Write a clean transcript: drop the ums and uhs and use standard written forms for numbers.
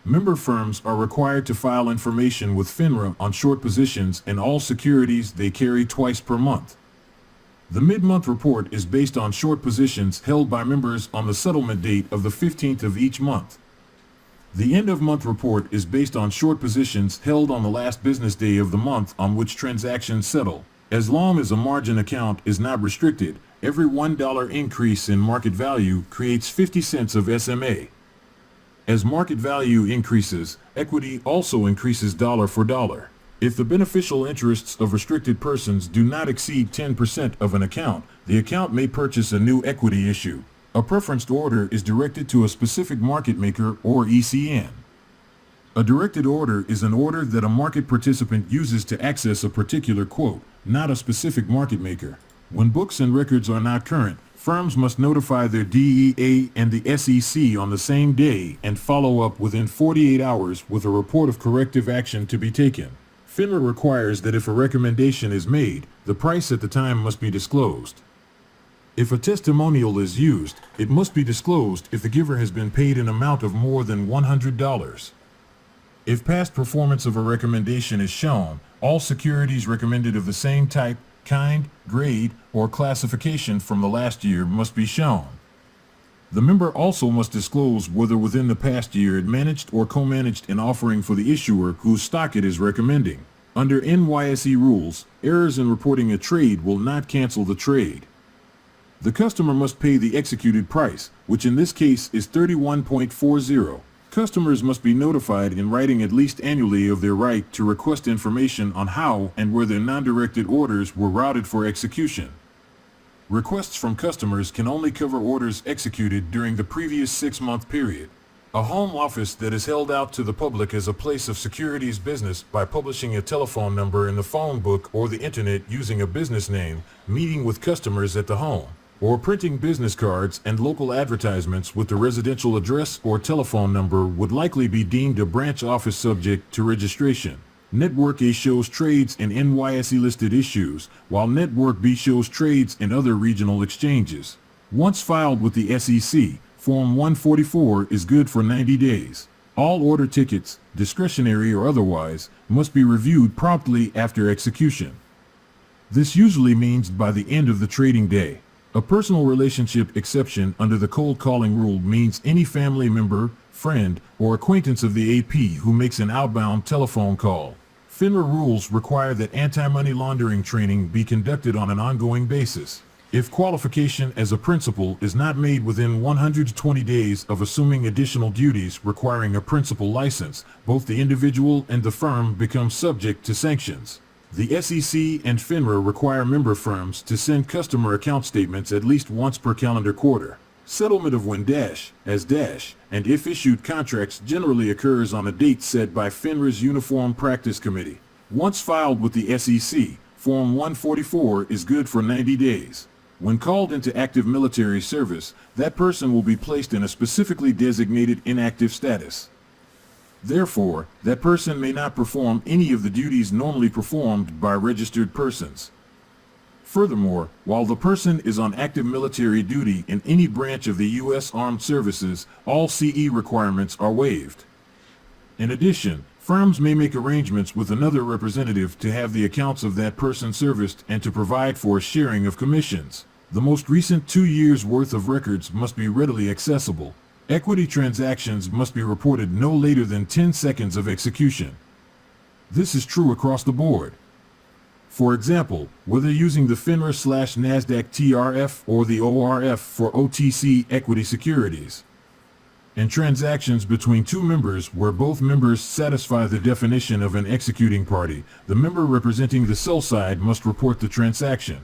Member firms are required to file information with FINRA on short positions in all securities they carry twice per month. The mid-month report is based on short positions held by members on the settlement date of the 15th of each month. The end-of-month report is based on short positions held on the last business day of the month on which transactions settle. As long as a margin account is not restricted, every $1 increase in market value creates 50 cents of SMA. As market value increases, equity also increases dollar for dollar. If the beneficial interests of restricted persons do not exceed 10% of an account, the account may purchase a new equity issue. A preferenced order is directed to a specific market maker or ECN. A directed order is an order that a market participant uses to access a particular quote, not a specific market maker. When books and records are not current, firms must notify their DEA and the SEC on the same day and follow up within 48 hours with a report of corrective action to be taken. FINRA requires that if a recommendation is made, the price at the time must be disclosed. If a testimonial is used, it must be disclosed if the giver has been paid an amount of more than $100. If past performance of a recommendation is shown, all securities recommended of the same type, kind, grade, or classification from the last year must be shown. The member also must disclose whether within the past year it managed or co-managed an offering for the issuer whose stock it is recommending. Under NYSE rules, errors in reporting a trade will not cancel the trade. The customer must pay the executed price, which in this case is 31.40. Customers must be notified in writing at least annually of their right to request information on how and where their non-directed orders were routed for execution. Requests from customers can only cover orders executed during the previous 6-month period. A home office that is held out to the public as a place of securities business by publishing a telephone number in the phone book or the internet using a business name, meeting with customers at the home, or printing business cards and local advertisements with the residential address or telephone number would likely be deemed a branch office subject to registration. Network A shows trades in NYSE-listed issues, while Network B shows trades in other regional exchanges. Once filed with the SEC, Form 144 is good for 90 days. All order tickets, discretionary or otherwise, must be reviewed promptly after execution. This usually means by the end of the trading day. A personal relationship exception under the cold calling rule means any family member, friend, or acquaintance of the AP who makes an outbound telephone call. FINRA rules require that anti-money laundering training be conducted on an ongoing basis. If qualification as a principal is not made within 120 days of assuming additional duties requiring a principal license, both the individual and the firm become subject to sanctions. The SEC and FINRA require member firms to send customer account statements at least once per calendar quarter. Settlement of when and if issued contracts generally occurs on a date set by FINRA's Uniform Practice Committee. Once filed with the SEC, Form 144 is good for 90 days. When called into active military service, that person will be placed in a specifically designated inactive status. Therefore, that person may not perform any of the duties normally performed by registered persons. Furthermore, while the person is on active military duty in any branch of the U.S. Armed Services, all CE requirements are waived. In addition, firms may make arrangements with another representative to have the accounts of that person serviced and to provide for a sharing of commissions. The most recent 2 years' worth of records must be readily accessible. Equity transactions must be reported no later than 10 seconds of execution. This is true across the board. For example, whether using the FINRA/Nasdaq TRF or the ORF for OTC equity securities. In transactions between two members where both members satisfy the definition of an executing party, the member representing the sell side must report the transaction.